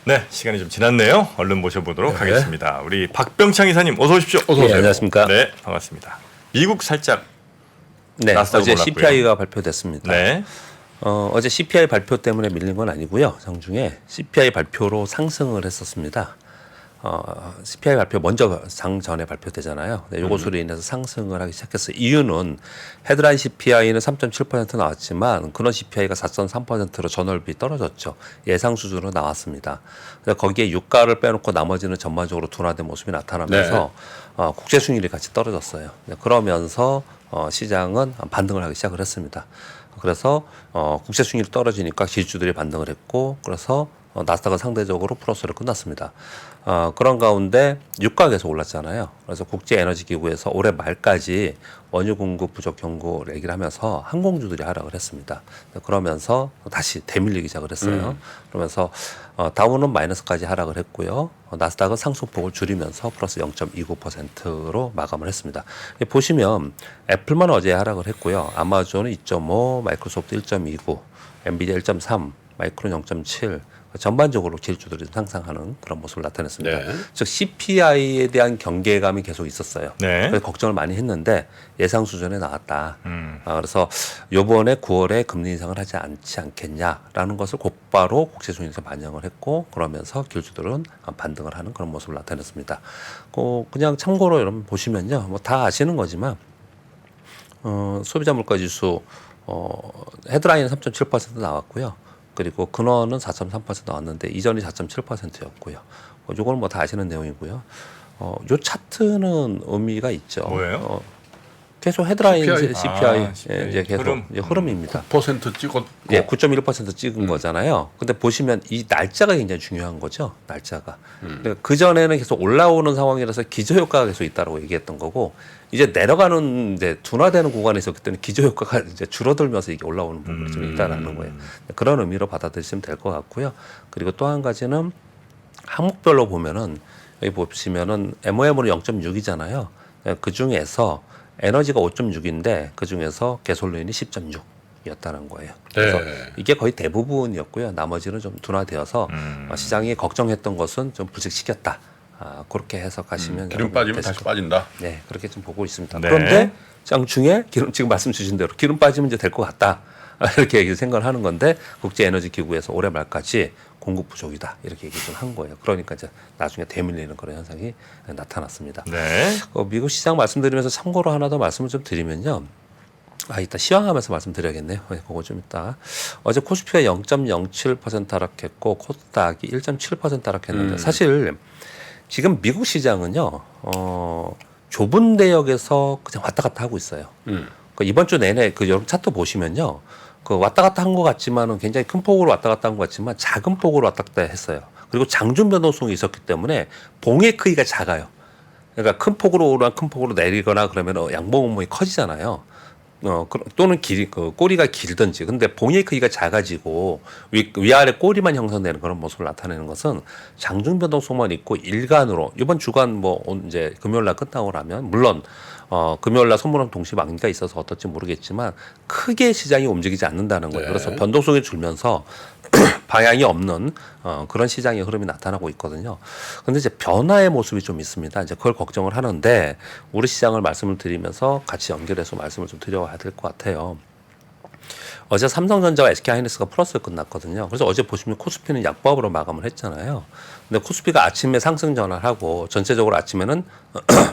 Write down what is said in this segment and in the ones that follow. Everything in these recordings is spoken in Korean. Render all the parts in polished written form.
네, 시간이 좀 지났네요. 얼른 모셔보도록 하겠습니다. 우리 박병창 이사님 어서 오십시오. 어서 오세요. 안녕하십니까. 네, 반갑습니다. 미국 살짝 네, 나스닥은 어제 올랐고요. CPI가 발표됐습니다. 네, 어제 CPI 발표 때문에 밀린 건 아니고요. 장중에 CPI 발표로 상승을 했었습니다. CPI 발표 먼저 장 전에 발표되잖아요. 네, 요것으로 인해서 상승을 하기 시작했어요. 이유는 헤드라인 CPI는 3.7% 나왔지만 근원 CPI가 4.3%로 전월비 떨어졌죠. 예상 수준으로 나왔습니다. 그래서 거기에 유가를 빼놓고 나머지는 전반적으로 둔화된 모습이 나타나면서 국제 수익률이 같이 떨어졌어요. 네, 그러면서 시장은 반등을 하기 시작을 했습니다. 그래서 국제 수익률이 떨어지니까 지주들이 반등을 했고, 그래서 나스닥은 상대적으로 플러스로 끝났습니다. 그런 가운데 유가가 계속 올랐잖아요. 그래서 국제에너지기구에서 올해 말까지 원유 공급 부족 경고를 얘기를 하면서 항공주들이 하락을 했습니다. 그러면서 다시 대밀리기 시작을 했어요. 그러면서 다우는 마이너스까지 하락을 했고요. 나스닥은 상승폭을 줄이면서 플러스 0.29%로 마감을 했습니다. 보시면 애플만 어제 하락을 했고요. 아마존은 2.5, 마이크로소프트 1.29, 엔비디아 1.3, 마이크론 0.7, 전반적으로 질주들이 상승하는 그런 모습을 나타냈습니다. 네. 즉 CPI에 대한 경계감이 계속 있었어요. 네. 그래서 걱정을 많이 했는데 예상 수준에 나왔다. 그래서 이번에 9월에 금리 인상을 하지 않지 않겠냐라는 것을 곧바로 국제수익에서 반영을 했고, 그러면서 길주들은 반등을 하는 그런 모습을 나타냈습니다. 그냥 참고로 여러분 보시면요, 뭐 다 아시는 거지만 소비자 물가지수 헤드라인은 3.7% 나왔고요. 그리고 근원은 4.3% 나왔는데 이전이 4.7%였고요. 이걸 뭐 다 아시는 내용이고요. 요 차트는 의미가 있죠. 뭐예요? 계속 헤드라인 CPI. CPI, CPI. 이제 계속 흐름. 이제 흐름입니다. 9% 찍었고 예, 9.1% 찍은 거잖아요. 근데 보시면 이 날짜가 굉장히 중요한 거죠. 날짜가. 그러니까 그 전에는 계속 올라오는 상황이라서 기저효과가 계속 있다고 얘기했던 거고, 이제 내려가는 이제 둔화되는 구간에 있었기 때문에 기저효과가 이제 줄어들면서 이게 올라오는 부분이 좀 있다라는 거예요. 그런 의미로 받아들이시면 될 것 같고요. 그리고 또 한 가지는 항목별로 보면은 여기 보시면은 MOM으로 0.6이잖아요. 그 중에서 에너지가 5.6인데 그 중에서 개솔린이 10.6. 였다는 거예요. 그래서 이게 거의 대부분이었고요. 나머지는 좀 둔화되어서 시장이 걱정했던 것은 좀 불식시켰다. 그렇게 해석하시면 기름 빠지면 다시 빠진다. 네, 그렇게 좀 보고 있습니다. 네. 그런데 장중에 기름, 지금 말씀 주신 대로 기름 빠지면 이제 될 것 같다. 이렇게 생각을 하는 건데, 국제에너지기구에서 올해 말까지 공급 부족이다. 이렇게 얘기 좀 한 거예요. 그러니까 이제 나중에 대밀리는 그런 현상이 나타났습니다. 네. 미국 시장 말씀드리면서 참고로 하나 더 말씀을 좀 드리면요. 이따 시황하면서 말씀드려야겠네요. 그거 좀 이따. 어제 코스피가 0.07% 하락했고 코스닥이 1.7% 하락했는데 사실 지금 미국 시장은요, 좁은 대역에서 그냥 왔다 갔다 하고 있어요. 이번 주 내내 여러분 차트 보시면요, 왔다 갔다 한 것 같지만은 굉장히 큰 폭으로 왔다 갔다 한 것 같지만 작은 폭으로 왔다 갔다 했어요. 그리고 장중 변동성이 있었기 때문에 봉의 크기가 작아요. 그러니까 큰 폭으로 오르거나 큰 폭으로 내리거나 그러면 양봉 음봉이 커지잖아요. 또는 꼬리가 길든지. 근데 봉의 크기가 작아지고 위아래 꼬리만 형성되는 그런 모습을 나타내는 것은 장중 변동성만 있고 일간으로 이번 주간 뭐 이제 금요일 날 끝나고 나면 물론 금요일 날 선물랑 동시 만기가 있어서 어떨지 모르겠지만 크게 시장이 움직이지 않는다는 거예요. 그래서 변동성이 줄면서 방향이 없는 그런 시장의 흐름이 나타나고 있거든요. 그런데 이제 변화의 모습이 좀 있습니다. 이제 그걸 걱정을 하는데 우리 시장을 말씀을 드리면서 같이 연결해서 말씀을 좀 드려야 될 것 같아요. 어제 삼성전자와 SK하이닉스가 플러스로 끝났거든요. 그래서 어제 보시면 코스피는 약보합으로 마감을 했잖아요. 근데 코스피가 아침에 상승 전환을 하고 전체적으로 아침에는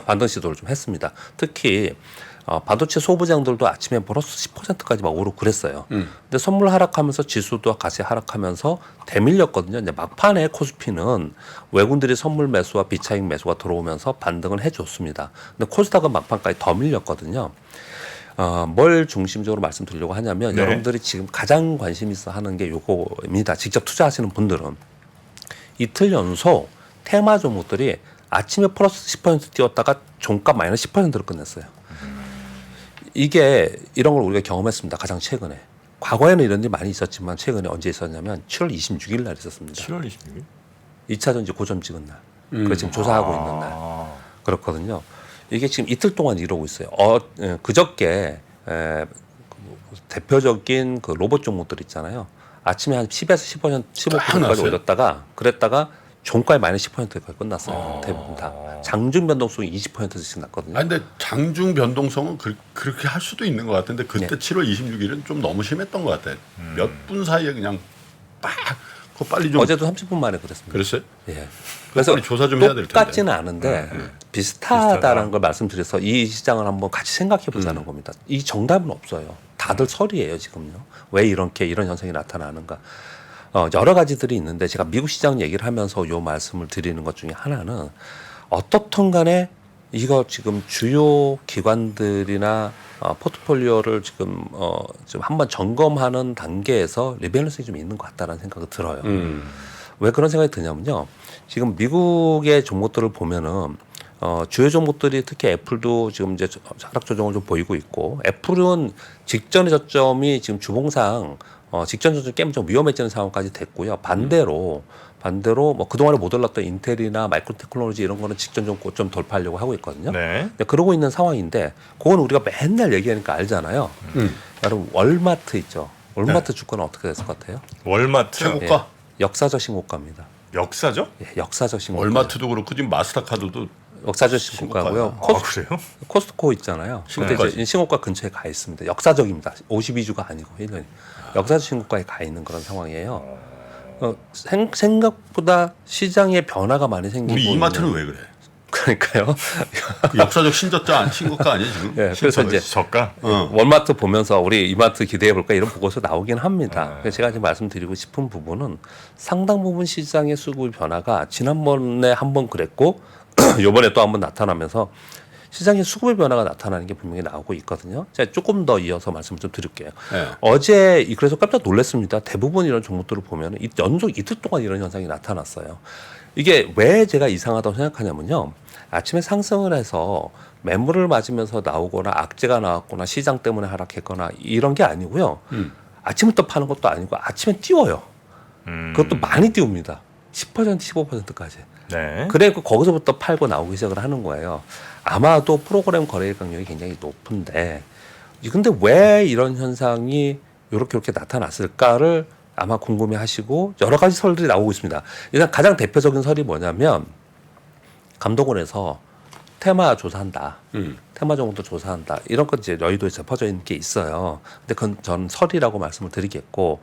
반등 시도를 좀 했습니다. 특히 반도체 소부장들도 아침에 플러스 10%까지 막 오르고 그랬어요. 근데 선물 하락하면서 지수도 같이 하락하면서 대밀렸거든요. 이제 막판에 코스피는 외국인들이 선물 매수와 비차익 매수가 들어오면서 반등을 해줬습니다. 근데 코스닥은 막판까지 더 밀렸거든요. 뭘 중심적으로 말씀드리려고 하냐면 여러분들이 지금 가장 관심 있어 하는 게 요거입니다. 직접 투자하시는 분들은 이틀 연속 테마 종목들이 아침에 플러스 10% 뛰었다가 종가 마이너스 10%로 끝냈어요. 이게 이런 걸 우리가 경험했습니다. 가장 최근에. 과거에는 이런 일이 많이 있었지만 최근에 언제 있었냐면 7월 26일 날 있었습니다. 7월 26일? 2차 전지 고점 찍은 날. 그걸 지금 조사하고 있는 날. 그렇거든요. 이게 지금 이틀 동안 이러고 있어요. 그저께 대표적인 그 로봇 종목들 있잖아요. 아침에 한 10에서 15%, 15%까지 났어요? 올렸다가 그랬다가 종가에 마이너스 10%까지 끝났어요. 아. 대부분 다. 장중 변동성이 20%씩 났거든요. 아니, 근데 장중 변동성은 그렇게 할 수도 있는 것 같은데 그때 네. 7월 26일은 좀 너무 심했던 것 같아. 몇 분 사이에 그냥 빡 그거 빨리 좀 어제도 30분 만에 그랬습니다. 그랬어요? 예. 그래서 빨리 조사 좀 해야 될 텐데. 똑같지는 않은데 비슷하다는 걸 말씀드려서 이 시장을 한번 같이 생각해 보자는 겁니다. 이 정답은 없어요. 다들 설이에요 지금요. 왜 이렇게 이런 현상이 나타나는가? 여러 가지들이 있는데 제가 미국 시장 얘기를 하면서 요 말씀을 드리는 것 중에 하나는 어떻든 간에 이거 지금 주요 기관들이나 포트폴리오를 지금 한번 점검하는 단계에서 리밸런싱이 좀 있는 것 같다는 생각이 들어요. 왜 그런 생각이 드냐면요. 지금 미국의 종목들을 보면은 주요 종목들이 특히 애플도 지금 이제 하락 조정을 좀 보이고 있고 애플은 직전의 저점이 지금 주봉상 직전 저점 깨면 좀 위험해지는 상황까지 됐고요. 반대로 뭐 그동안에 못 올랐던 인텔이나 마이크로 테크놀로지 이런 거는 직전 좀 고점 돌파하려고 하고 있거든요. 네. 근데 그러고 있는 상황인데 그건 우리가 맨날 얘기하니까 알잖아요. 여러분 월마트 있죠. 월마트 주가는 어떻게 됐을 것 같아요? 월마트 최고가 역사적 신고가입니다. 역사죠? 예, 역사적 신고가. 월마트도 그렇고 지금 마스터카드도 역사적 신고가고요. 아, 그래요? 코스트코 있잖아요. 근데 신고가지. 이제 신고가 근처에 가 있습니다. 역사적입니다. 52주가 아니고 1년이. 역사적 신고가에 가 있는 그런 상황이에요. 생각보다 시장에 변화가 많이 생기고 우리 이마트는 있는. 왜 그래? 그러니까요. 그 역사적 신저가 신고가 아니에요 지금? 예, 그래서 이제 저가? 월마트 보면서 우리 이마트 기대해 볼까 이런 보고서 나오긴 합니다. 그래서 제가 지금 말씀드리고 싶은 부분은 상당 부분 시장의 수급의 변화가 지난번에 한번 그랬고 이번에 또 한번 나타나면서 시장의 수급의 변화가 나타나는 게 분명히 나오고 있거든요. 제가 조금 더 이어서 말씀을 좀 드릴게요. 네. 어제 그래서 깜짝 놀랐습니다. 대부분 이런 종목들을 보면 연속 이틀 동안 이런 현상이 나타났어요. 이게 왜 제가 이상하다고 생각하냐면요. 아침에 상승을 해서 매물을 맞으면서 나오거나 악재가 나왔거나 시장 때문에 하락했거나 이런 게 아니고요. 아침부터 파는 것도 아니고 아침에 띄워요. 그것도 많이 띄웁니다. 10% 15%까지. 네. 그래고 거기서부터 팔고 나오기 시작을 하는 거예요. 아마도 프로그램 거래 강력이 굉장히 높은데 근데 왜 이런 현상이 이렇게 나타났을까를 아마 궁금해하시고 여러 가지 설들이 나오고 있습니다. 일단 가장 대표적인 설이 뭐냐면 감독원에서 테마 조사한다. 테마 정도 조사한다. 이런 건 이제 여의도에서 퍼져 있는 게 있어요. 근데 그건 전 설이라고 말씀을 드리겠고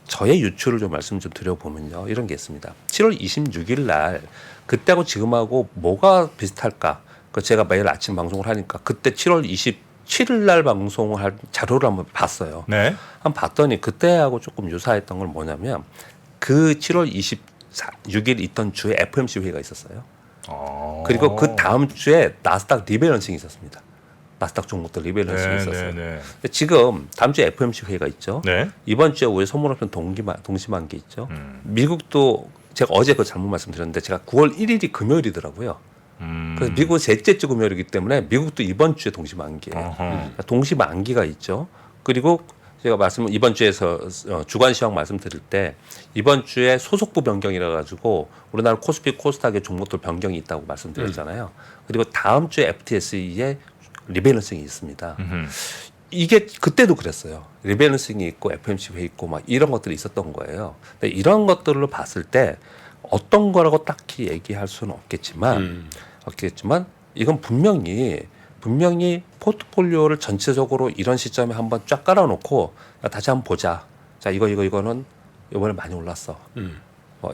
저의 유추를 좀 말씀 좀 드려보면요. 이런 게 있습니다. 7월 26일 날 그때하고 지금하고 뭐가 비슷할까? 그 제가 매일 아침 방송을 하니까 그때 7월 27일 날 방송을 할 자료를 한번 봤어요. 네. 한번 봤더니 그때하고 조금 유사했던 건 뭐냐면 그 7월 26일 있던 주에 FOMC 회의가 있었어요. 그리고 그 다음 주에 나스닥 리밸런싱이 있었습니다. 나스닥 종목들 리밸런싱이 있었어요. 네. 근데 지금 다음 주에 FOMC 회의가 있죠. 네. 이번 주에 우리 선물옵션 동시만기 있죠. 미국도 제가 어제 그 잘못 말씀드렸는데 제가 9월 1일이 금요일이더라고요. 그래서 미국은 셋째 주 금요일이기 때문에 미국도 이번 주에 동시만기예요. 그러니까 동시만기가 있죠. 그리고 제가 이번 주에서 주간 시황 말씀드릴 때 이번 주에 소속부 변경이라 가지고 우리나라 코스피 코스닥의 종목들 변경이 있다고 말씀드렸잖아요. 그리고 다음 주에 FTSE에 리밸런싱이 있습니다. 이게 그때도 그랬어요. 리밸런싱이 있고 FOMC 회의 있고 막 이런 것들이 있었던 거예요. 근데 이런 것들을 봤을 때 어떤 거라고 딱히 얘기할 수는 없겠지만 이건 분명히 포트폴리오를 전체적으로 이런 시점에 한번 쫙 깔아놓고 다시 한번 보자. 자 이거는 이번에 많이 올랐어.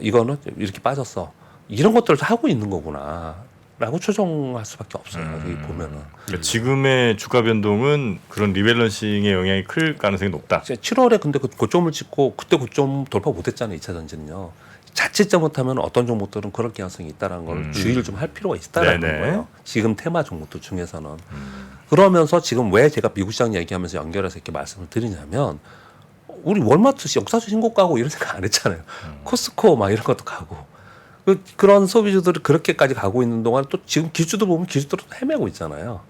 이거는 이렇게 빠졌어. 이런 것들을 하고 있는 거구나라고 추정할 수밖에 없어요. 여기 보면은. 그러니까 지금의 주가 변동은 그런 리밸런싱의 영향이 클 가능성이 높다. 7월에 근데 그 고점을 찍고 그때 고점 돌파 못했잖아요. 2차 전지는요. 자칫 잘못하면 어떤 종목들은 그럴 가능성이 있다는 걸 주의를 좀 할 필요가 있다라는 네네. 거예요. 지금 테마 종목들 중에서는. 그러면서 지금 왜 제가 미국 시장 얘기하면서 연결해서 이렇게 말씀을 드리냐면 우리 월마트 역사적 신고가고 이런 생각 안 했잖아요. 코스코 막 이런 것도 가고. 그런 소비주들이 그렇게까지 가고 있는 동안 또 지금 기주도 보면 기주들은 헤매고 있잖아요.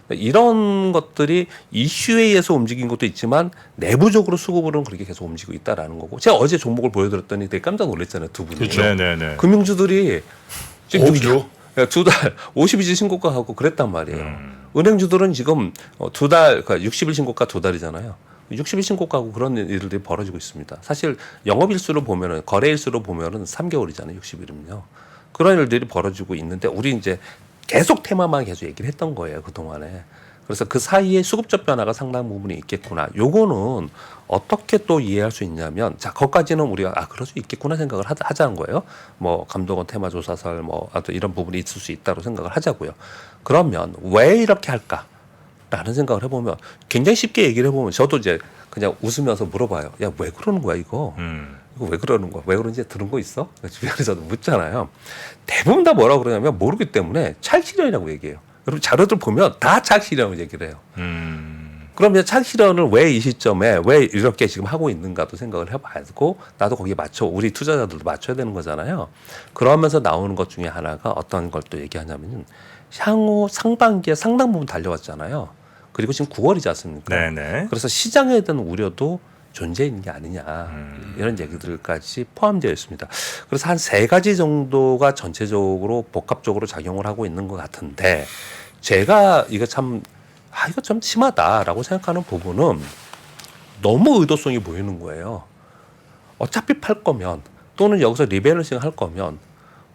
이런 것들이 이슈에 의해서 움직인 것도 있지만 내부적으로 수급으로는 그렇게 계속 움직이고 있다라는 거고. 제가 어제 종목을 보여드렸더니 되게 깜짝 놀랐잖아요. 두 분이. 그렇죠. 네네네. 금융주들이 오히려? 두 달 52주 신고가하고 그랬단 말이에요. 은행주들은 지금 두 달, 그러니까 60일 신고가 두 달이잖아요. 60일 신고가고 그런 일들이 벌어지고 있습니다. 사실 영업일수로 보면은 거래일수로 보면은 3개월이잖아요. 60일이면요. 그런 일들이 벌어지고 있는데 우리 이제 계속 테마만 계속 얘기를 했던 거예요. 그동안에. 그래서 그 사이에 수급적 변화가 상당 부분이 있겠구나. 요거는 어떻게 또 이해할 수 있냐면, 자, 거기까지는 우리가 그럴 수 있겠구나 생각을 하자는 거예요. 뭐 감독원 테마 조사설 뭐 또 이런 부분이 있을 수 있다고 생각을 하자고요. 그러면 왜 이렇게 할까? 라는 생각을 해보면 굉장히 쉽게 얘기를 해보면 저도 이제 그냥 웃으면서 물어봐요. 야, 왜 그러는 거야 이거? 이거 왜 그러는 거야? 왜 그런지 들은 거 있어? 주변에서도 묻잖아요. 대부분 다 뭐라고 그러냐면 모르기 때문에 차익 실현이라고 얘기해요. 여러분 자료들 보면 다 차익 실현을 얘기를 해요. 그러면 차익 실현을 왜 이 시점에 왜 이렇게 지금 하고 있는가도 생각을 해봐야고 나도 거기에 맞춰 우리 투자자들도 맞춰야 되는 거잖아요. 그러면서 나오는 것 중에 하나가 어떤 걸 또 얘기하냐면은 향후 상반기에 상당 부분 달려왔잖아요. 그리고 지금 9월이지 않습니까? 네네. 그래서 시장에 대한 우려도 존재 있는 게 아니냐 이런 얘기들까지 포함되어 있습니다. 그래서 한 3가지 정도가 전체적으로 복합적으로 작용을 하고 있는 것 같은데 제가 이거 참 이거 좀 심하다라고 생각하는 부분은 너무 의도성이 보이는 거예요. 어차피 팔 거면 또는 여기서 리밸런싱 할 거면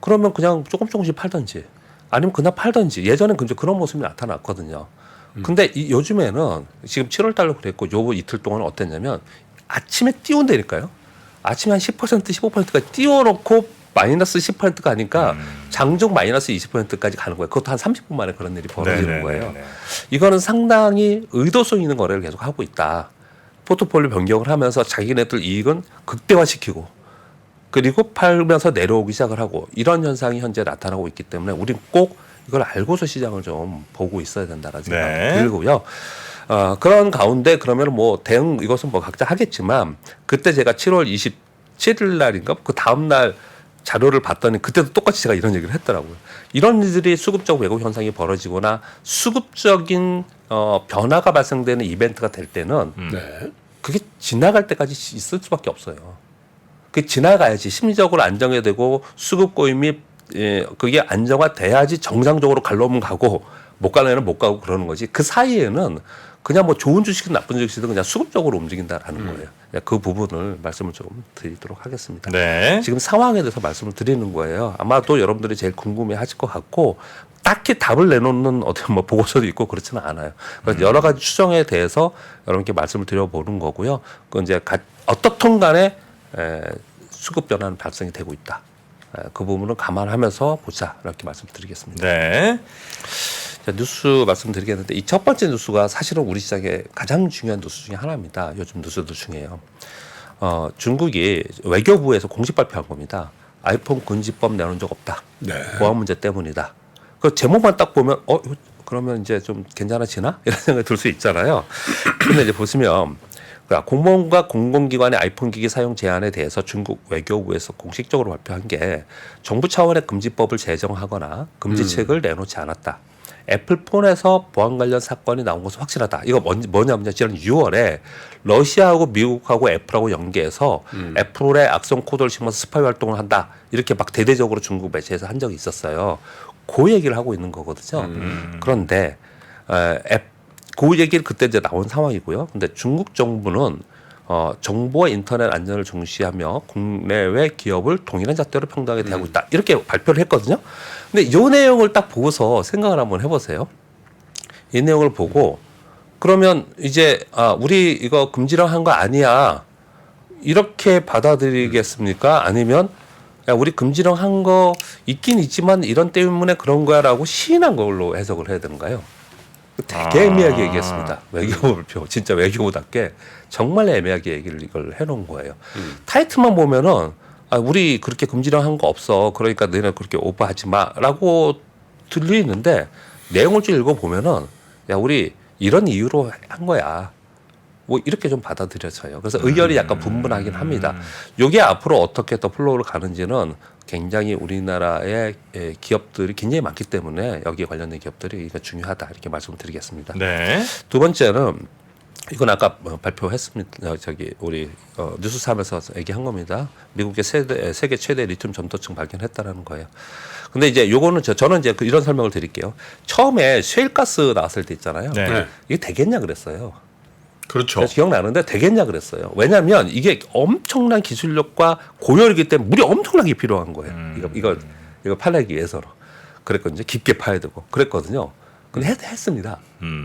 그러면 그냥 조금씩 팔든지 아니면 그날 팔든지 예전엔 근데 그런 모습이 나타났거든요. 근데 요즘에는 지금 7월 달로 그랬고 요 이틀 동안 어땠냐면 아침에 띄운다니까요. 아침에 한 10% 15%까지 띄워놓고 마이너스 10%가 아니까 장중 마이너스 20%까지 가는 거예요. 그것도 한 30분 만에 그런 일이 벌어지는 거예요. 이거는 상당히 의도성 있는 거래를 계속 하고 있다. 포트폴리오 변경을 하면서 자기네들 이익은 극대화시키고 그리고 팔면서 내려오기 시작을 하고 이런 현상이 현재 나타나고 있기 때문에 우리는 꼭 이걸 알고서 시장을 좀 보고 있어야 된다라는 생각이 들고요. 그런 가운데 그러면 뭐 대응 이것은 뭐 각자 하겠지만 그때 제가 7월 27일 날인가 그 다음 날 자료를 봤더니 그때도 똑같이 제가 이런 얘기를 했더라고요. 이런 일들이 수급적 왜곡 현상이 벌어지거나 수급적인 변화가 발생되는 이벤트가 될 때는 그게 지나갈 때까지 있을 수밖에 없어요. 그게 지나가야지 심리적으로 안정이 되고 수급 고임이 그게 안정화돼야지 정상적으로 갈로면 가고 못 가려면 못 가고 그러는 거지. 그 사이에는 그냥 뭐 좋은 주식이든 나쁜 주식이든 그냥 수급적으로 움직인다라는 거예요. 그 부분을 말씀을 좀 드리도록 하겠습니다. 네. 지금 상황에 대해서 말씀을 드리는 거예요. 아마도 여러분들이 제일 궁금해하실 것 같고 딱히 답을 내놓는 어떤 뭐 보고서도 있고 그렇지는 않아요. 그래서 여러 가지 추정에 대해서 여러분께 말씀을 드려보는 거고요. 그 이제 어떻든 간에 수급 변화는 발생이 되고 있다. 그 부분을 감안하면서 보자 이렇게 말씀드리겠습니다. 네. 자, 뉴스 말씀드리겠는데 이 첫 번째 뉴스가 사실은 우리 시장의 가장 중요한 뉴스 중에 하나입니다. 요즘 뉴스들 중에요. 중국이 외교부에서 공식 발표한 겁니다. 아이폰 금지법 내놓은 적 없다. 보안 문제 때문이다. 그 제목만 딱 보면 그러면 이제 좀 괜찮아지나 이런 생각이 들 수 있잖아요. 근데 이제 보시면 공무원과 공공기관의 아이폰 기기 사용 제한에 대해서 중국 외교부에서 공식적으로 발표한 게 정부 차원의 금지법을 제정하거나 금지책을 내놓지 않았다. 애플폰에서 보안 관련 사건이 나온 것은 확실하다. 이거 뭐냐면 지난 6월에 러시아하고 미국하고 애플하고 연계해서 애플의 악성 코드를 심어서 스파이 활동을 한다. 이렇게 막 대대적으로 중국 매체에서 한 적이 있었어요. 그 얘기를 하고 있는 거거든요. 그런데 그 얘기를 그때 이제 나온 상황이고요. 근데 중국 정부는 정보와 인터넷 안전을 중시하며 국내외 기업을 동일한 잣대로 평등하게 대하고 있다. 이렇게 발표를 했거든요. 근데 이 내용을 딱 보고서 생각을 한번 해보세요. 이 내용을 보고 그러면 이제 우리 이거 금지령 한 거 아니야. 이렇게 받아들이겠습니까? 아니면 야, 우리 금지령 한 거 있긴 있지만 이런 때문에 그런 거야라고 시인한 걸로 해석을 해야 되는가요? 되게 애매하게 얘기했습니다. 외교부 발표. 진짜 외교부답게 정말 애매하게 얘기를 이걸 해놓은 거예요. 타이틀만 보면은 우리 그렇게 금지령 한 거 없어. 그러니까 너네 그렇게 오버하지 마라고 들리는데 내용을 좀 읽어보면은 야 우리 이런 이유로 한 거야. 뭐 이렇게 좀 받아들여져요. 그래서 의견이 약간 분분하긴 합니다. 이게 앞으로 어떻게 더 플로우를 가는지는 굉장히 우리나라의 기업들이 굉장히 많기 때문에 여기에 관련된 기업들이 중요하다 이렇게 말씀드리겠습니다. 네. 두 번째는 이건 아까 발표했습니다. 저기 우리 뉴스3에서 얘기한 겁니다. 미국의 세계 최대 리튬 점토층 발견했다라는 거예요. 근데 이제 요거는 저는 이제 이런 설명을 드릴게요. 처음에 셰일가스 나왔을 때 있잖아요. 네. 이게 되겠냐 그랬어요. 그렇죠. 그래서 기억나는데 되겠냐 그랬어요. 왜냐하면 이게 엄청난 기술력과 고열이기 때문에 물이 엄청나게 필요한 거예요. 이거 파내기 위해서로. 그랬거든요. 깊게 파야 되고 그랬거든요. 근데 했습니다.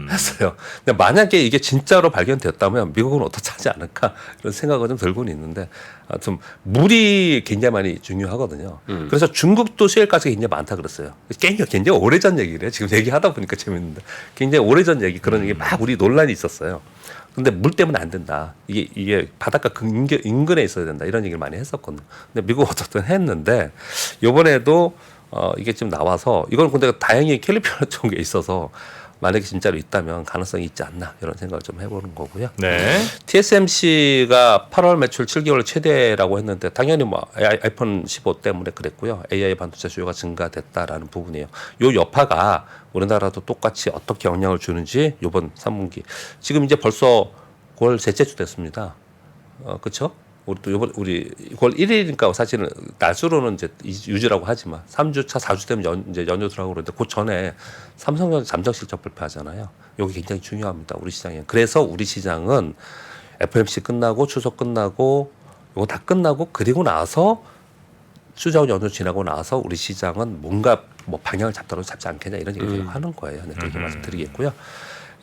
했어요. 근데 만약에 이게 진짜로 발견됐다면 미국은 어떻게 하지 않을까 이런 생각은 좀 들고는 있는데 하여튼 물이 굉장히 많이 중요하거든요. 그래서 중국도 시엘가스가 굉장히 많다 그랬어요. 굉장히 오래전 얘기래요. 지금 얘기하다 보니까 재밌는데 굉장히 오래전 얘기 그런 얘기 막 우리 논란이 있었어요. 근데 물 때문에 안 된다. 이게 바닷가 인근에 있어야 된다. 이런 얘기를 많이 했었거든요. 근데 미국 어떻든 했는데 이번에도 이게 지금 나와서 이건 근데 다행히 캘리포니아 쪽에 있어서 만약에 진짜로 있다면 가능성이 있지 않나 이런 생각을 좀 해보는 거고요. 네. TSMC가 8월 매출 7개월 최대라고 했는데 당연히 뭐 아이폰 15 때문에 그랬고요. AI 반도체 수요가 증가됐다라는 부분이에요. 요 여파가 우리나라도 똑같이 어떻게 영향을 주는지 이번 3분기 지금 이제 벌써 9월 셋째 주 됐습니다. 그렇죠? 우리 9월 1일이니까 사실은 날수로는 이제 유지라고 하지만 3주차, 4주 되면 이제 연휴 들어가고 그러는데 그 전에 삼성전자 잠정 실적 발표하잖아요. 여기 굉장히 중요합니다. 우리 시장에. 그래서 우리 시장은 FMC 끝나고 추석 끝나고 이거 다 끝나고 그리고 나서 추석 연휴 지나고 나서 우리 시장은 뭔가 뭐 방향을 잡더라도 잡지 않겠냐 이런 얘기를 하는 거예요. 네, 그렇게 말씀드리겠고요.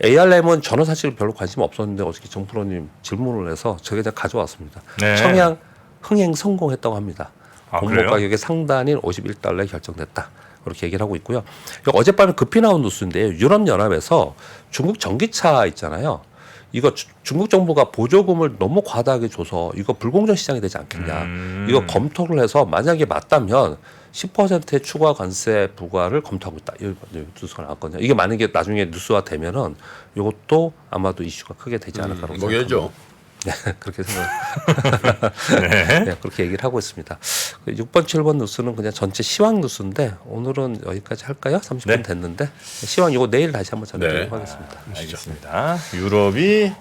ARM은 저는 사실 별로 관심 없었는데 어저께 정프로님 질문을 해서 저게 다 가져왔습니다. 네. 청양 흥행 성공했다고 합니다. 아, 공모 그래요? 가격의 상단인 51달러에 결정됐다. 그렇게 얘기를 하고 있고요. 어젯밤에 급히 나온 뉴스인데요. 유럽연합에서 중국 전기차 있잖아요. 이거 중국 정부가 보조금을 너무 과다하게 줘서 이거 불공정 시장이 되지 않겠냐. 이거 검토를 해서 만약에 맞다면 10%의 추가 관세 부과를 검토하고 있다. 이 뉴스가 나왔거든요. 이게 만약에 나중에 뉴스화 되면은 이것도 아마도 이슈가 크게 되지 않을까라고 먹여야죠. 네, 그렇게 생각. 네, 그렇게 얘기를 하고 있습니다. 6번, 7번 뉴스는 그냥 전체 시황 뉴스인데 오늘은 여기까지 할까요? 30분 네. 됐는데 시황 이거 내일 다시 한번 전해드리도록 하겠습니다. 알겠습니다. 유럽이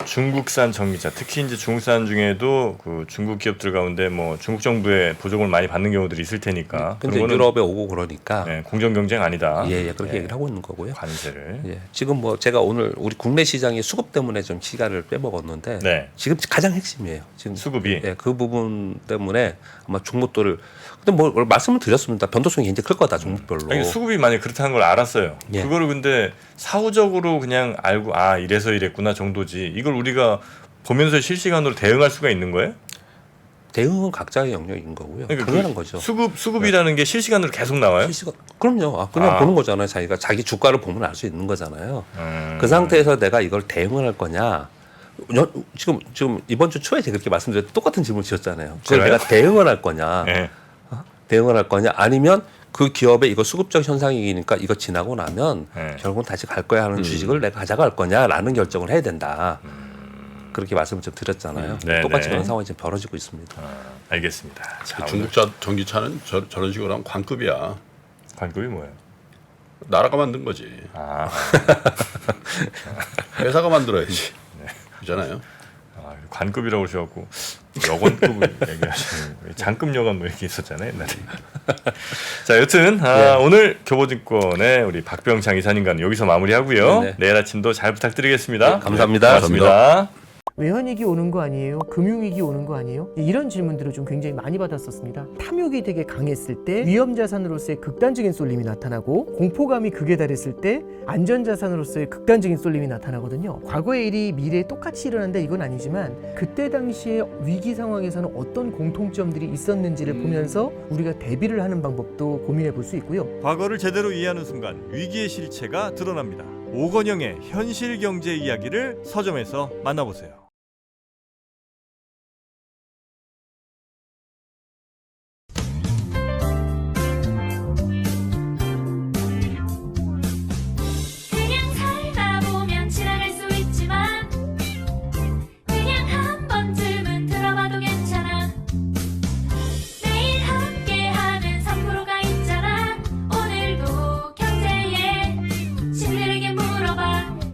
중국산 전기차, 특히 이제 중국산 중에도 그 중국 기업들 가운데 뭐 중국 정부의 보조금을 많이 받는 경우들이 있을 테니까. 근데 그런 거는 유럽에 오고 그러니까 네, 공정 경쟁 아니다. 예, 그렇게 얘기를 하고 있는 거고요. 관세를. 예, 지금 뭐 제가 오늘 우리 국내 시장이 수급 때문에 좀 시간을 빼먹었는데 네. 지금 가장 핵심이에요. 지금 수급이. 예, 그 부분 때문에 아마 종목들을 근데 뭐 말씀을 드렸습니다. 변동성이 굉장히 클 거다 종목별로. 아니, 수급이 만약 그렇다는 걸 알았어요. 예. 그거를 근데 사후적으로 그냥 알고 아 이래서 이랬구나 정도지. 이걸 우리가 보면서 실시간으로 대응할 수가 있는 거예요? 대응은 각자의 영역인 거고요. 그러니까 당연한 그 거죠. 수급이라는 게 실시간으로 계속 나와요? 실시간 그럼요. 그냥 보는 거잖아요. 자기가 자기 주가를 보면 알 수 있는 거잖아요. 그 상태에서 내가 이걸 대응을 할 거냐. 지금 이번 주 초에 제가 그렇게 말씀드렸는데 똑같은 질문 주셨잖아요. 그걸 제가요? 내가 대응을 할 거냐. 네. 대응을 할 거냐. 아니면 그 기업의 이거 수급적 현상이니까 이거 지나고 나면 네. 결국은 다시 갈 거야 하는 주식을 내가 가져갈 거냐라는 결정을 해야 된다. 그렇게 말씀을 좀 드렸잖아요. 네, 똑같이 네. 그런 상황이 지금 벌어지고 있습니다. 알겠습니다. 자, 중국 전기차는 저런 식으로 하면 관급이야. 관급이 뭐예요? 나라가 만든 거지. 아, 회사가 만들어야지. 그잖아요. 관급이라고 그러셔갖고 여관급을 얘기하시는 거예요. 장급 여관 뭐 이렇게 있었잖아요 옛날에. 자 여튼 오늘 교보증권의 우리 박병창 이사님과는 여기서 마무리하고요. 네. 내일 아침도 잘 부탁드리겠습니다. 네, 감사합니다. 고맙습니다. 외환위기 오는 거 아니에요? 금융위기 오는 거 아니에요? 이런 질문들을 좀 굉장히 많이 받았었습니다. 탐욕이 되게 강했을 때 위험자산으로서의 극단적인 쏠림이 나타나고 공포감이 극에 달했을 때 안전자산으로서의 극단적인 쏠림이 나타나거든요. 과거의 일이 미래에 똑같이 일어난다 이건 아니지만 그때 당시에 위기 상황에서는 어떤 공통점들이 있었는지를 보면서 우리가 대비를 하는 방법도 고민해 볼 수 있고요. 과거를 제대로 이해하는 순간 위기의 실체가 드러납니다. 오건영의 현실 경제 이야기를 서점에서 만나보세요.